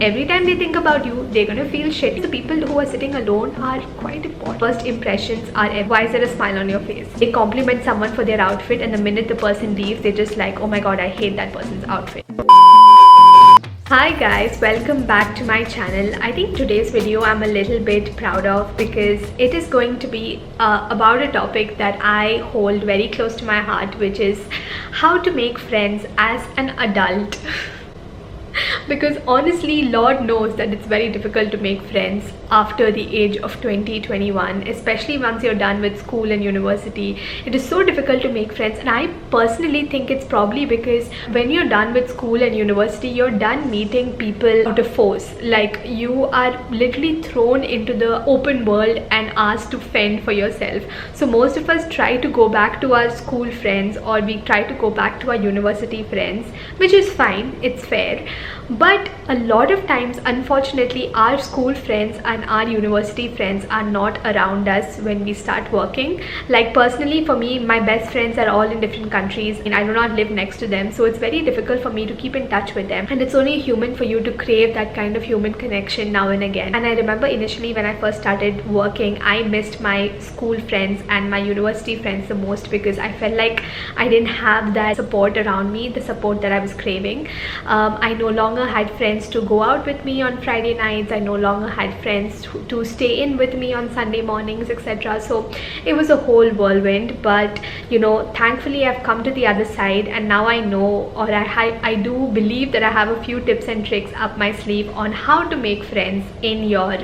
Every time they think about you, they're gonna feel shitty. The people who are sitting alone are quite important. First impressions are, why is there a smile on your face? They compliment someone for their outfit, and the minute the person leaves, they're just like, oh my god, I hate that person's outfit. Hi guys, welcome back to my channel. I think today's video I'm a little bit proud of because it is going to be about a topic that I hold very close to my heart, which is how to make friends as an adult. Because honestly, Lord knows that it's very difficult to make friends after the age of 20-21, especially once you're done with school and university. It is so difficult to make friends, and I personally think it's probably because when you're done with school and university, you're done meeting people out of force. Like, you are literally thrown into the open world and asked to fend for yourself. So most of us try to go back to our school friends, or we try to go back to our university friends, which is fine, it's fair. But a lot of times, unfortunately, our school friends and our university friends are not around us when we start working. Like, personally, for me, my best friends are all in different countries and I do not live next to them, so it's very difficult for me to keep in touch with them. And it's only human for you to crave that kind of human connection now and again. And I remember initially when I first started working, I missed my school friends and my university friends the most because I felt like I didn't have that support around me, the support that I was craving. I no longer had friends to go out with me on Friday nights. I no longer had friends to stay in with me on Sunday mornings, etc. So it was a whole whirlwind, but you know, thankfully I've come to the other side, and now I know, or I do believe that I have a few tips and tricks up my sleeve on how to make friends in your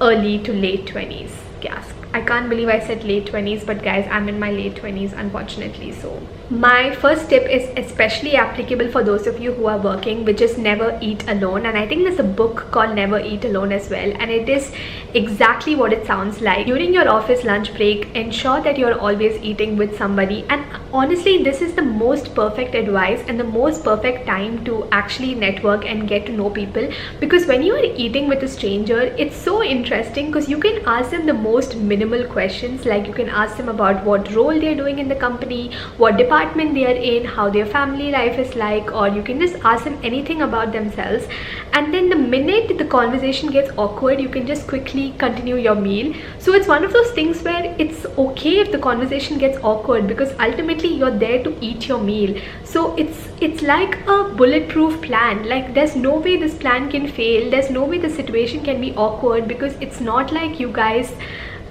early to late 20s. Yes, I can't believe I said late 20s, but guys, I'm in my late 20s, unfortunately. So my first tip is especially applicable for those of you who are working, which is never eat alone. And I think there's a book called Never Eat Alone as well, and it is exactly what it sounds like. During your office lunch break, ensure that you're always eating with somebody. And honestly, this is the most perfect advice and the most perfect time to actually network and get to know people, because when you are eating with a stranger, it's so interesting because you can ask them the most minimal questions. Like, you can ask them about what role they're doing in the company, what department they are in, how their family life is like, or you can just ask them anything about themselves. And then the minute the conversation gets awkward, you can just quickly continue your meal. So it's one of those things where it's okay if the conversation gets awkward, because ultimately you're there to eat your meal. So it's like a bulletproof plan. Like, there's no way this plan can fail, there's no way the situation can be awkward, because it's not like you guys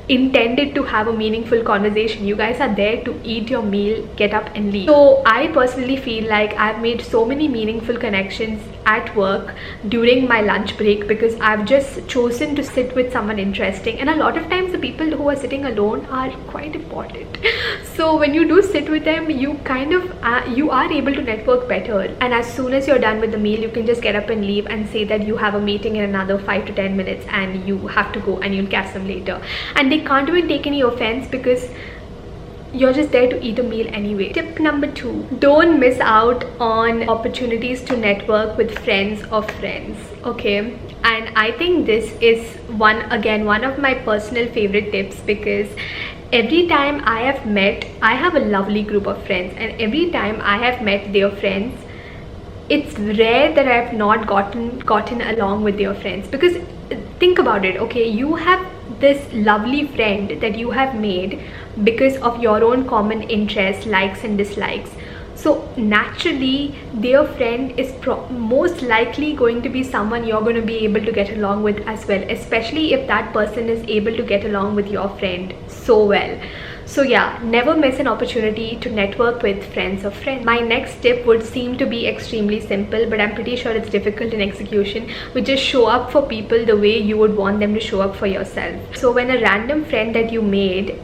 intended to have a meaningful conversation. You guys are there to eat your meal, get up and leave. So I personally feel like I've made so many meaningful connections at work during my lunch break because I've just chosen to sit with someone interesting. And a lot of times the people who are sitting alone are quite important. So when you do sit with them, you kind of you are able to network better. And as soon as you're done with the meal, you can just get up and leave and say that you have a meeting in another 5 to 10 minutes and you have to go, and you'll catch them later. And they can't even take any offense because you're just there to eat a meal anyway. Tip number 2, don't miss out on opportunities to network with friends of friends. Okay, and I think this is one of my personal favorite tips, because every time I have a lovely group of friends, and every time I have met their friends, it's rare that I have not gotten along with their friends. Because think about it, okay, you have this lovely friend that you have made because of your own common interests, likes and dislikes. So naturally, their friend is most likely going to be someone you're going to be able to get along with as well, especially if that person is able to get along with your friend so well. So yeah, never miss an opportunity to network with friends of friends. My next tip would seem to be extremely simple, but I'm pretty sure it's difficult in execution, which is show up for people the way you would want them to show up for yourself. So when a random friend that you made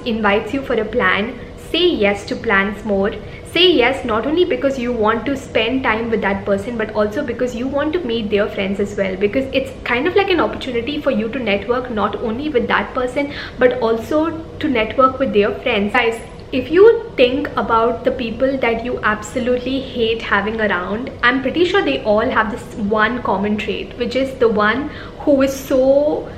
invites you for a plan, say yes to plans more. Say yes not only because you want to spend time with that person, but also because you want to meet their friends as well, because it's kind of like an opportunity for you to network not only with that person but also to network with their friends. Guys, if you think about the people that you absolutely hate having around, I'm pretty sure they all have this one common trait, which is the one who is so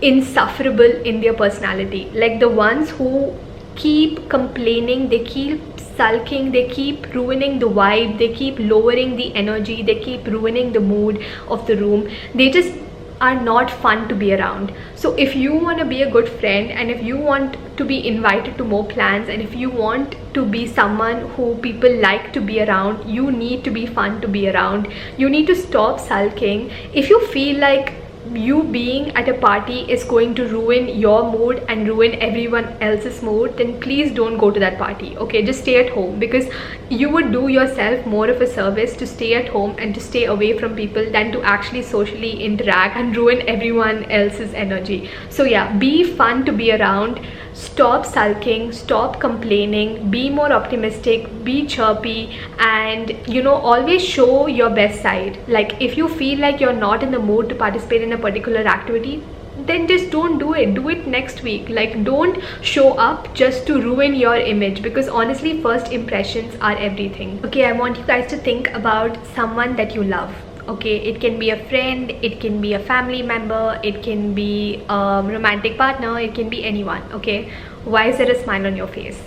insufferable in their personality. Like, the ones who keep complaining, they keep sulking, they keep ruining the vibe, they keep lowering the energy, they keep ruining the mood of the room. They just are not fun to be around. So if you want to be a good friend, and if you want to be invited to more plans, and if you want to be someone who people like to be around, you need to be fun to be around. You need to stop sulking. If you feel like you being at a party is going to ruin your mood and ruin everyone else's mood, then please don't go to that party. Okay, just stay at home, because you would do yourself more of a service to stay at home and to stay away from people than to actually socially interact and ruin everyone else's energy. So yeah, be fun to be around. Stop sulking, stop complaining, be more optimistic, be chirpy, and always show your best side. Like if you feel like you're not in the mood to participate in a particular activity, then just don't do it. Do it next week. Like, don't show up just to ruin your image, because honestly, first impressions are everything. Okay, I want you guys to think about someone that you love. Okay, it can be a friend, it can be a family member, it can be a romantic partner, it can be anyone. Okay, why is there a smile on your face?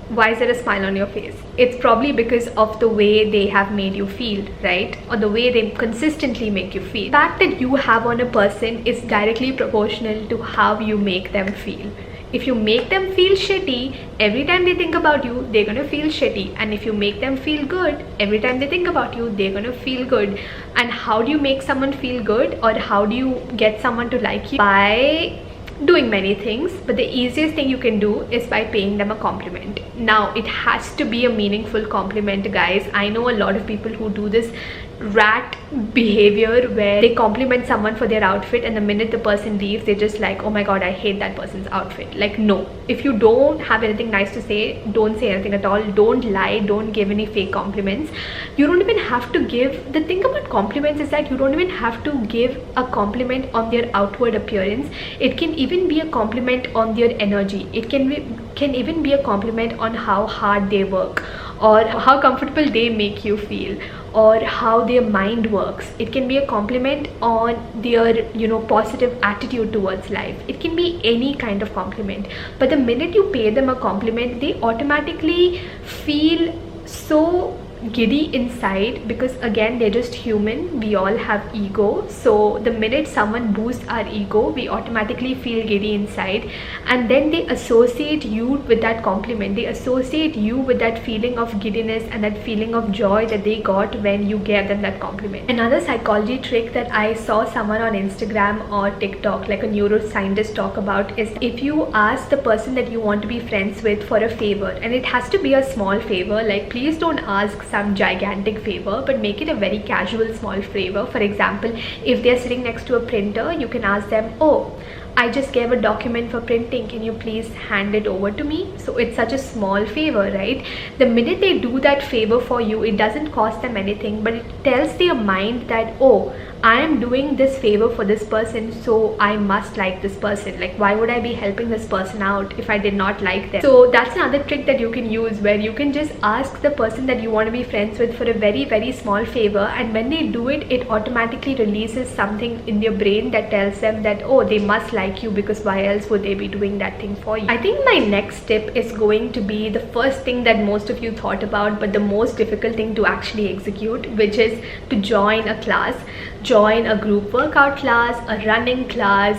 Why is there a smile on your face? It's probably because of the way they have made you feel, right? Or the way they consistently make you feel. The fact that you have on a person is directly proportional to how you make them feel. If you make them feel shitty, every time they think about you, they're gonna feel shitty. And if you make them feel good, every time they think about you, they're gonna feel good. And how do you make someone feel good, or how do you get someone to like you? By doing many things, but the easiest thing you can do is by paying them a compliment. Now, it has to be a meaningful compliment, guys. I know a lot of people who do this rat behavior where they compliment someone for their outfit, and the minute the person leaves, they're just like, oh my god, I hate that person's outfit. Like, no, if you don't have anything nice to say, don't say anything at all. Don't lie, don't give any fake compliments. You don't even have to give, the thing about compliments is that you don't even have to give a compliment on their outward appearance. It can even be a compliment on their energy. It can even be a compliment on how hard they work, or how comfortable they make you feel, or how their mind works. It can be a compliment on their positive attitude towards life. It can be any kind of compliment, but the minute you pay them a compliment, they automatically feel so giddy inside, because again, they're just human. We all have ego. So the minute someone boosts our ego, we automatically feel giddy inside, and then they associate you with that compliment. They associate you with that feeling of giddiness and that feeling of joy that they got when you gave them that compliment. Another psychology trick that I saw someone on Instagram or TikTok, like a neuroscientist, talk about is, if you ask the person that you want to be friends with for a favor, and it has to be a small favor, like please don't ask some gigantic favor, but make it a very casual small favor. For example, if they're sitting next to a printer, you can ask them, oh, I just gave a document for printing, can you please hand it over to me? So it's such a small favor, right? The minute they do that favor for you, it doesn't cost them anything, but it tells their mind that, oh, I am doing this favor for this person, so I must like this person. Like, why would I be helping this person out if I did not like them? So that's another trick that you can use, where you can just ask the person that you want to be friends with for a very, very small favor, and when they do it, it automatically releases something in their brain that tells them that, oh, they must like you, because why else would they be doing that thing for you? I think my next tip is going to be the first thing that most of you thought about, but the most difficult thing to actually execute, which is to join a class. Join a group workout class, a running class,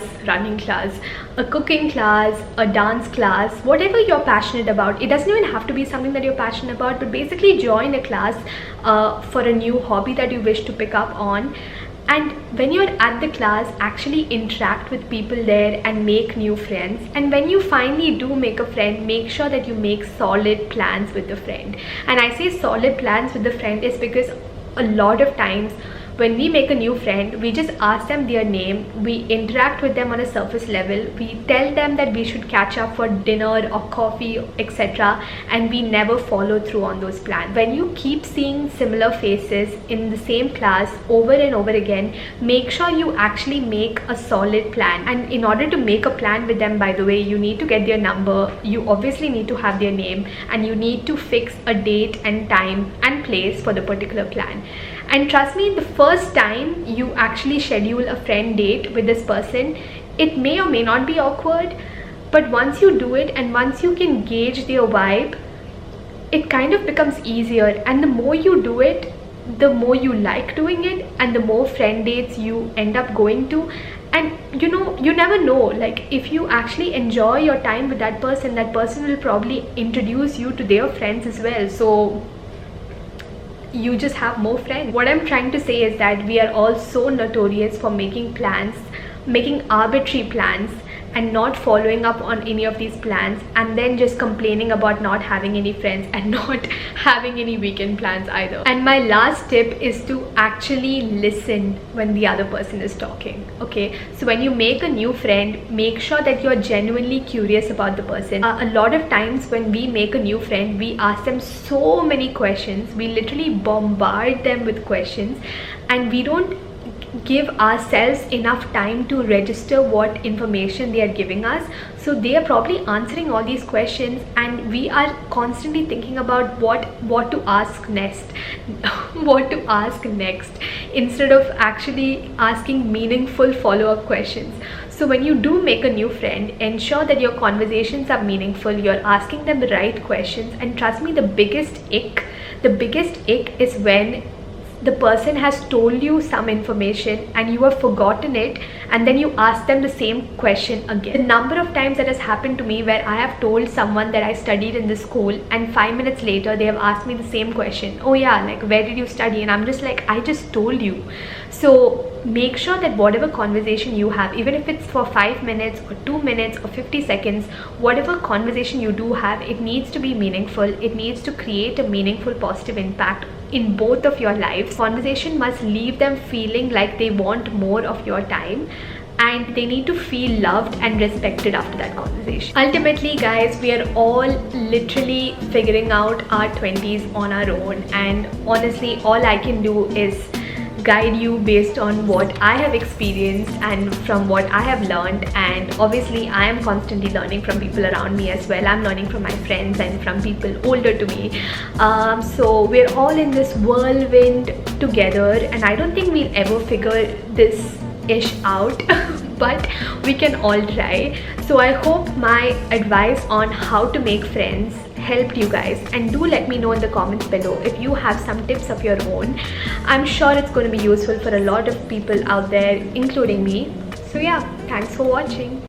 a cooking class, a dance class, whatever you're passionate about. It doesn't even have to be something that you're passionate about, but basically join a class for a new hobby that you wish to pick up on. And when you're at the class, actually interact with people there and make new friends. And when you finally do make a friend, make sure that you make solid plans with the friend. And I say solid plans with the friend is because a lot of times when we make a new friend, we just ask them their name, we interact with them on a surface level, we tell them that we should catch up for dinner or coffee, etc., and we never follow through on those plans. When you keep seeing similar faces in the same class over and over again, make sure you actually make a solid plan. And in order to make a plan with them, by the way, you need to get their number, you obviously need to have their name, and you need to fix a date and time and place for the particular plan. And trust me, the first time you actually schedule a friend date with this person, it may or may not be awkward, but once you do it and once you can gauge their vibe, it kind of becomes easier, and the more you do it, the more you like doing it, and the more friend dates you end up going to. And you know, you never know, like if you actually enjoy your time with that person will probably introduce you to their friends as well, so you just have more friends. What I'm trying to say is that we are all so notorious for making plans, making arbitrary plans, and not following up on any of these plans, and then just complaining about not having any friends and not having any weekend plans either. And my last tip is to actually listen when the other person is talking. Okay, so when you make a new friend, make sure that you're genuinely curious about the person. A lot of times when we make a new friend, we ask them so many questions, we literally bombard them with questions, and we don't give ourselves enough time to register what information they are giving us. So they are probably answering all these questions, and we are constantly thinking about what to ask next what to ask next, instead of actually asking meaningful follow-up questions. So when you do make a new friend, ensure that your conversations are meaningful, you're asking them the right questions. And trust me, the biggest ick is when the person has told you some information and you have forgotten it, and then you ask them the same question again. The number of times that has happened to me where I have told someone that I studied in this school, and 5 minutes later they have asked me the same question. Oh yeah, like where did you study? And I'm just like, I just told you. So make sure that whatever conversation you have, even if it's for 5 minutes or 2 minutes or 50 seconds, whatever conversation you do have, it needs to be meaningful. It needs to create a meaningful positive impact in both of your lives. Conversation must leave them feeling like they want more of your time, and they need to feel loved and respected after that conversation. Ultimately guys, we are all literally figuring out our 20s on our own, and honestly all I can do is guide you based on what I have experienced and from what I have learned. And obviously I am constantly learning from people around me as well. I'm learning from my friends and from people older to me. So we're all in this whirlwind together, and I don't think we'll ever figure this ish out but we can all try. So I hope my advice on how to make friends helped you guys, and do let me know in the comments below if you have some tips of your own. I'm sure it's going to be useful for a lot of people out there, including me. So yeah, thanks for watching.